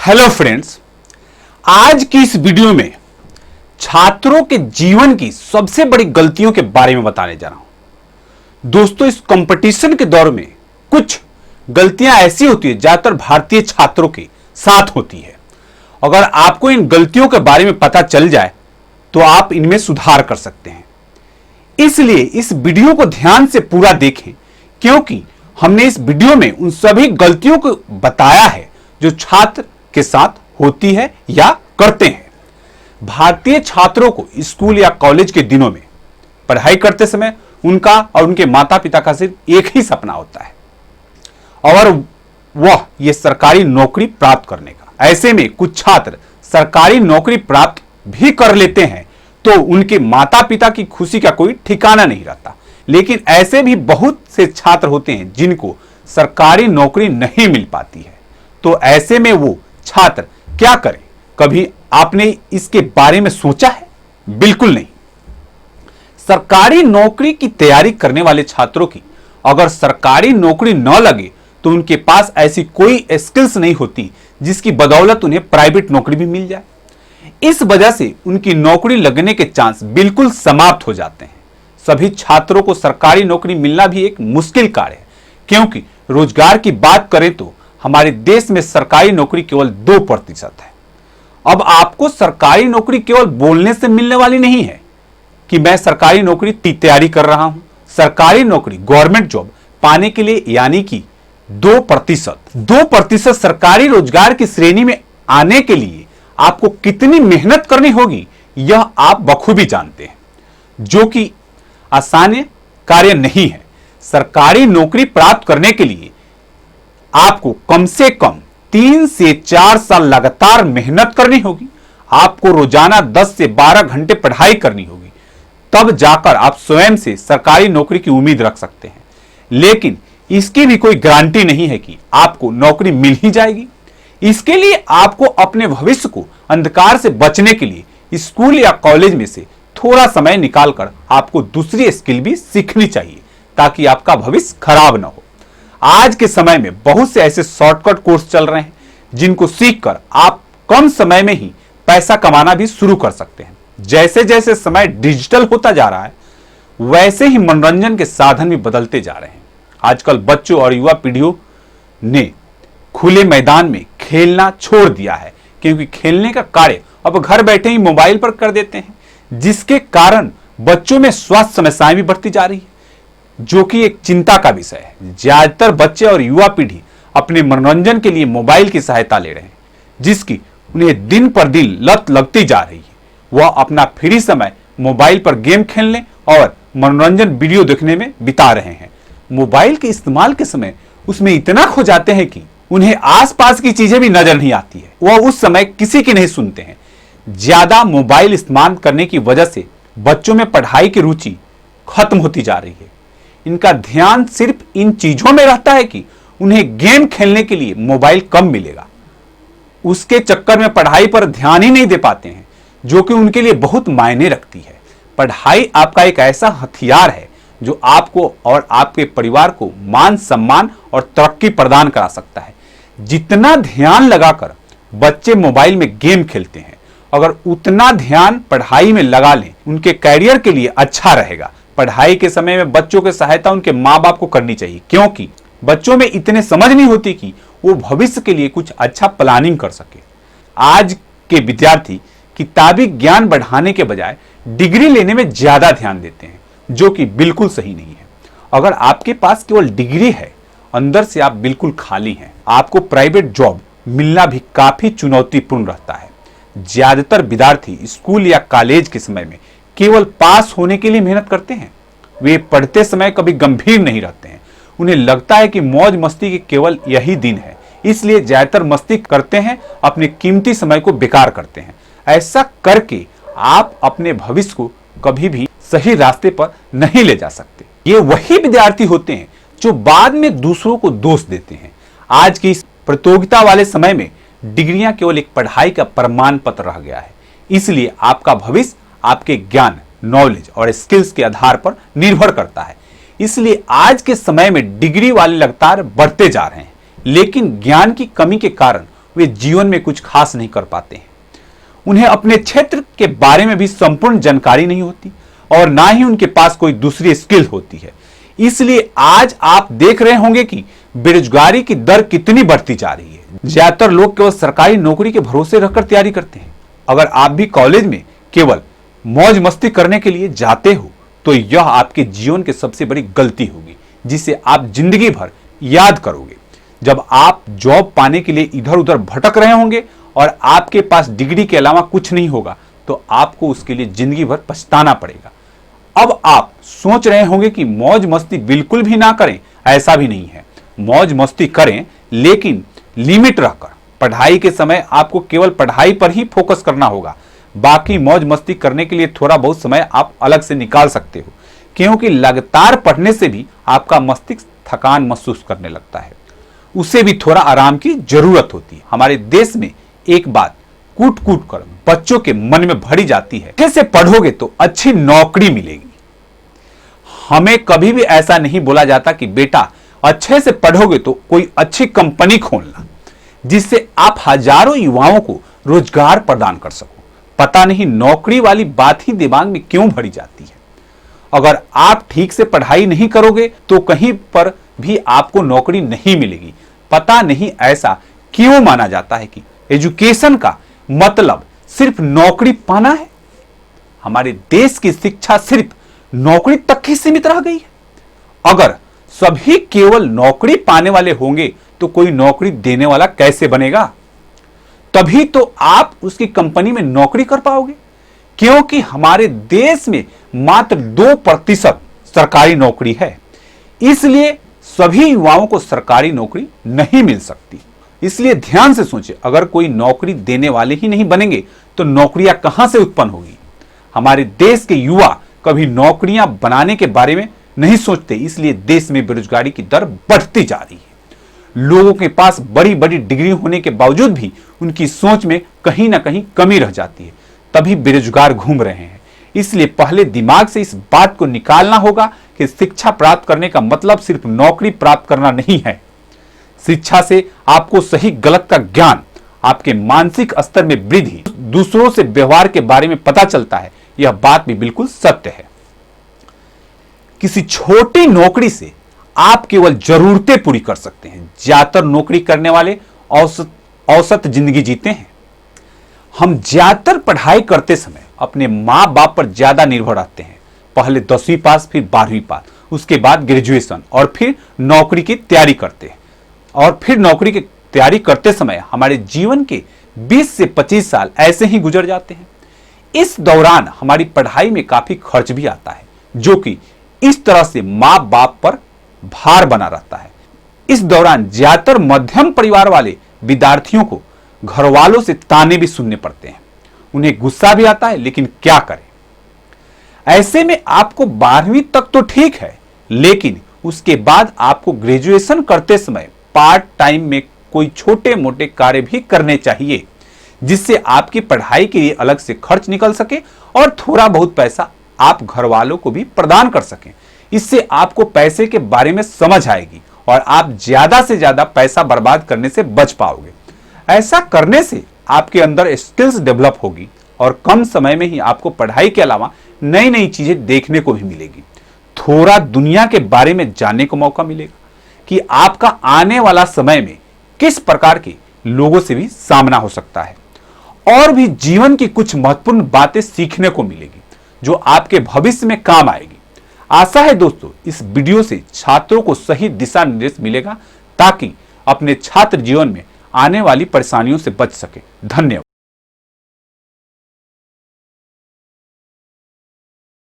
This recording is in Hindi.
हेलो फ्रेंड्स, आज की इस वीडियो में छात्रों के जीवन की सबसे बड़ी गलतियों के बारे में बताने जा रहा हूं। दोस्तों, इस कंपटीशन के दौर में कुछ गलतियां ऐसी होती है, ज्यादातर भारतीय छात्रों के साथ होती है। अगर आपको इन गलतियों के बारे में पता चल जाए तो आप इनमें सुधार कर सकते हैं। इसलिए इस वीडियो को ध्यान से पूरा देखें, क्योंकि हमने इस वीडियो में उन सभी गलतियों को बताया है जो छात्र के साथ होती है या करते हैं। भारतीय छात्रों को स्कूल या कॉलेज के दिनों में पढ़ाई करते समय उनका और उनके माता पिता का सिर्फ एक ही सपना होता है, और वह ये सरकारी नौकरी प्राप्त करने का। ऐसे में कुछ छात्र सरकारी नौकरी प्राप्त भी कर लेते हैं तो उनके माता पिता की खुशी का कोई ठिकाना नहीं रहता। लेकिन ऐसे भी बहुत से छात्र होते हैं जिनको सरकारी नौकरी नहीं मिल पाती है। तो ऐसे में वो छात्र क्या करें? कभी आपने इसके बारे में सोचा है? बिल्कुल नहीं। सरकारी नौकरी की तैयारी करने वाले छात्रों की अगर सरकारी नौकरी न लगे तो उनके पास ऐसी कोई स्किल्स नहीं होती जिसकी बदौलत उन्हें प्राइवेट नौकरी भी मिल जाए। इस वजह से उनकी नौकरी लगने के चांस बिल्कुल समाप्त हो जाते हैं। सभी छात्रों को सरकारी नौकरी मिलना भी एक मुश्किल कार्य है, क्योंकि रोजगार की बात करें तो हमारे देश में सरकारी नौकरी केवल 2% है। अब आपको सरकारी नौकरी केवल बोलने से मिलने वाली नहीं है कि मैं सरकारी नौकरी की तैयारी कर रहा हूं। सरकारी नौकरी, गवर्नमेंट जॉब पाने के लिए यानी कि 2% सरकारी रोजगार की श्रेणी में आने के लिए आपको कितनी मेहनत करनी होगी यह आप बखूबी जानते हैं, जो कि आसान कार्य नहीं है। सरकारी नौकरी प्राप्त करने के लिए आपको कम से कम 3 से 4 साल लगातार मेहनत करनी होगी। आपको रोजाना 10 से 12 घंटे पढ़ाई करनी होगी, तब जाकर आप स्वयं से सरकारी नौकरी की उम्मीद रख सकते हैं। लेकिन इसकी भी कोई गारंटी नहीं है कि आपको नौकरी मिल ही जाएगी। इसके लिए आपको अपने भविष्य को अंधकार से बचने के लिए स्कूल या कॉलेज में से थोड़ा समय निकालकर आपको दूसरी स्किल भी सीखनी चाहिए, ताकि आपका भविष्य खराब ना हो। आज के समय में बहुत से ऐसे शॉर्टकट कोर्स चल रहे हैं जिनको सीखकर आप कम समय में ही पैसा कमाना भी शुरू कर सकते हैं। जैसे जैसे समय डिजिटल होता जा रहा है, वैसे ही मनोरंजन के साधन भी बदलते जा रहे हैं। आजकल बच्चों और युवा पीढ़ियों ने खुले मैदान में खेलना छोड़ दिया है, क्योंकि खेलने का कार्य अब घर बैठे ही मोबाइल पर कर देते हैं, जिसके कारण बच्चों में स्वास्थ्य समस्याएं भी बढ़ती जा रही है, जो कि एक चिंता का विषय है। ज्यादातर बच्चे और युवा पीढ़ी अपने मनोरंजन के लिए मोबाइल की सहायता ले रहे हैं, जिसकी उन्हें दिन पर दिन लत लगती जा रही है। वह अपना फ्री समय मोबाइल पर गेम खेलने और मनोरंजन वीडियो देखने में बिता रहे हैं। मोबाइल के इस्तेमाल के समय उसमें इतना खो जाते हैं कि उन्हें आसपास की चीजें भी नजर नहीं आती है। वह उस समय किसी की नहीं सुनते हैं। ज्यादा मोबाइल इस्तेमाल करने की वजह से बच्चों में पढ़ाई की रुचि खत्म होती जा रही है। इनका ध्यान सिर्फ इन चीजों में रहता है कि उन्हें गेम खेलने के लिए मोबाइल कब मिलेगा। उसके चक्कर में पढ़ाई पर ध्यान ही नहीं दे पाते हैं, जो कि उनके लिए बहुत मायने रखती है। पढ़ाई आपका एक ऐसा हथियार है जो आपको और आपके परिवार को मान सम्मान और तरक्की प्रदान करा सकता है। जितना ध्यान लगाकर बच्चे मोबाइल में गेम खेलते हैं, अगर उतना ध्यान पढ़ाई में लगा लें, उनके कैरियर के लिए अच्छा रहेगा। पढ़ाई के समय में बच्चों की सहायता उनके माँ बाप को करनी चाहिए, क्योंकि बच्चों में इतने समझ नहीं होती कि वो भविष्य के लिए कुछ अच्छा प्लानिंग कर सके। आज के विद्यार्थी किताबी ज्ञान बढ़ाने के बजाय डिग्री लेने में ज्यादा ध्यान देते हैं, जो कि बिल्कुल सही नहीं है। अगर आपके पास केवल डिग्री है, अंदर से आप बिल्कुल खाली हैं। आपको प्राइवेट जॉब मिलना भी काफी चुनौतीपूर्ण रहता है। ज्यादातर विद्यार्थी स्कूल या कॉलेज के समय में केवल पास होने के लिए मेहनत करते हैं। वे पढ़ते समय कभी गंभीर नहीं रहते हैं। उन्हें लगता है कि मौज मस्ती के केवल यही दिन है, इसलिए ज्यादातर मस्ती करते हैं, अपने कीमती समय को बेकार करते हैं। ऐसा करके आप अपने भविष्य को कभी भी सही रास्ते पर नहीं ले जा सकते। ये वही विद्यार्थी होते हैं जो बाद में दूसरों को दोष देते हैं। आज की इस प्रतियोगिता वाले समय में डिग्रियां केवल एक पढ़ाई का प्रमाण पत्र रह गया है। इसलिए आपका भविष्य आपके ज्ञान, नॉलेज और स्किल्स के आधार पर निर्भर करता है। इसलिए आज के समय में डिग्री वाले लगातार बढ़ते जा रहे हैं, लेकिन ज्ञान की कमी के कारण वे जीवन में कुछ खास नहीं कर पाते हैं। उन्हें अपने क्षेत्र के बारे में भी संपूर्ण जानकारी नहीं होती और ना ही उनके पास कोई दूसरी स्किल होती है। इसलिए आज आप देख रहे होंगे कि बेरोजगारी की दर कितनी बढ़ती जा रही है। ज्यादातर लोग केवल सरकारी नौकरी के भरोसे रहकर तैयारी करते हैं। अगर आप भी कॉलेज में केवल मौज मस्ती करने के लिए जाते हो तो यह आपके जीवन की सबसे बड़ी गलती होगी, जिसे आप जिंदगी भर याद करोगे। जब आप जॉब पाने के लिए इधर उधर भटक रहे होंगे और आपके पास डिग्री के अलावा कुछ नहीं होगा तो आपको उसके लिए जिंदगी भर पछताना पड़ेगा। अब आप सोच रहे होंगे कि मौज मस्ती बिल्कुल भी ना करें। ऐसा भी नहीं है, मौज मस्ती करें लेकिन लिमिट रखकर। पढ़ाई के समय आपको केवल पढ़ाई पर ही फोकस करना होगा। बाकी मौज मस्ती करने के लिए थोड़ा बहुत समय आप अलग से निकाल सकते हो, क्योंकि लगातार पढ़ने से भी आपका मस्तिष्क थकान महसूस करने लगता है। उसे भी थोड़ा आराम की जरूरत होती है। हमारे देश में एक बात कूट कूट कर बच्चों के मन में भरी जाती है, अच्छे से पढ़ोगे तो अच्छी नौकरी मिलेगी। हमें कभी भी ऐसा नहीं बोला जाता कि बेटा अच्छे से पढ़ोगे तो कोई अच्छी कंपनी खोलना, जिससे आप हजारों युवाओं को रोजगार प्रदान कर सको। पता नहीं नौकरी वाली बात ही दिमाग में क्यों भरी जाती है। अगर आप ठीक से पढ़ाई नहीं करोगे तो कहीं पर भी आपको नौकरी नहीं मिलेगी। पता नहीं ऐसा क्यों माना जाता है कि एजुकेशन का मतलब सिर्फ नौकरी पाना है। हमारे देश की शिक्षा सिर्फ नौकरी तक ही सीमित रह गई है। अगर सभी केवल नौकरी पाने वाले होंगे तो कोई नौकरी देने वाला कैसे बनेगा? तभी तो आप उसकी कंपनी में नौकरी कर पाओगे। क्योंकि हमारे देश में मात्र 2% सरकारी नौकरी है, इसलिए सभी युवाओं को सरकारी नौकरी नहीं मिल सकती। इसलिए ध्यान से सोचें, अगर कोई नौकरी देने वाले ही नहीं बनेंगे तो नौकरियां कहां से उत्पन्न होगी? हमारे देश के युवा कभी नौकरियां बनाने के बारे में नहीं सोचते, इसलिए देश में बेरोजगारी की दर बढ़ती जा रही है। लोगों के पास बड़ी बड़ी डिग्री होने के बावजूद भी उनकी सोच में कहीं ना कहीं कमी रह जाती है, तभी बेरोजगार घूम रहे हैं। इसलिए पहले दिमाग से इस बात को निकालना होगा कि शिक्षा प्राप्त करने का मतलब सिर्फ नौकरी प्राप्त करना नहीं है। शिक्षा से आपको सही गलत का ज्ञान, आपके मानसिक स्तर में वृद्धि, दूसरों से व्यवहार के बारे में पता चलता है। यह बात भी बिल्कुल सत्य है। किसी छोटी नौकरी से आप केवल जरूरतें पूरी कर सकते हैं। ज्यादातर नौकरी करने वाले औसत जिंदगी जीते हैं। हम ज्यादातर पढ़ाई करते समय अपने माँ बाप पर ज्यादा निर्भर रहते हैं। पहले 10वीं पास, फिर 12वीं पास, उसके बाद ग्रेजुएशन और फिर नौकरी की तैयारी करते हैं। और फिर नौकरी की तैयारी करते समय हमारे जीवन के 20 से 25 साल ऐसे ही गुजर जाते हैं। इस दौरान हमारी पढ़ाई में काफी खर्च भी आता है, जो कि इस तरह से माँ बाप पर भार बना रहता है। इस दौरान ज्यादातर मध्यम परिवार वाले विद्यार्थियों को घर वालों से ताने भी सुनने पड़ते हैं। उन्हें गुस्सा भी आता है, लेकिन क्या करें। ऐसे में आपको 12वीं तक तो ठीक है, लेकिन उसके बाद आपको ग्रेजुएशन करते समय पार्ट टाइम में कोई छोटे मोटे कार्य भी करने चाहिए, जिससे आपकी पढ़ाई के लिए अलग से खर्च निकल सके और थोड़ा बहुत पैसा आप घर वालों को भी प्रदान कर सकें। इससे आपको पैसे के बारे में समझ आएगी और आप ज्यादा से ज्यादा पैसा बर्बाद करने से बच पाओगे। ऐसा करने से आपके अंदर स्किल्स डेवलप होगी और कम समय में ही आपको पढ़ाई के अलावा नई नई चीजें देखने को भी मिलेगी। थोड़ा दुनिया के बारे में जानने को मौका मिलेगा कि आपका आने वाला समय में किस प्रकार के लोगों से भी सामना हो सकता है, और भी जीवन की कुछ महत्वपूर्ण बातें सीखने को मिलेगी जो आपके भविष्य में काम आएगी। आशा है दोस्तों, इस वीडियो से छात्रों को सही दिशा निर्देश मिलेगा ताकि अपने छात्र जीवन में आने वाली परेशानियों से बच सके। धन्यवाद।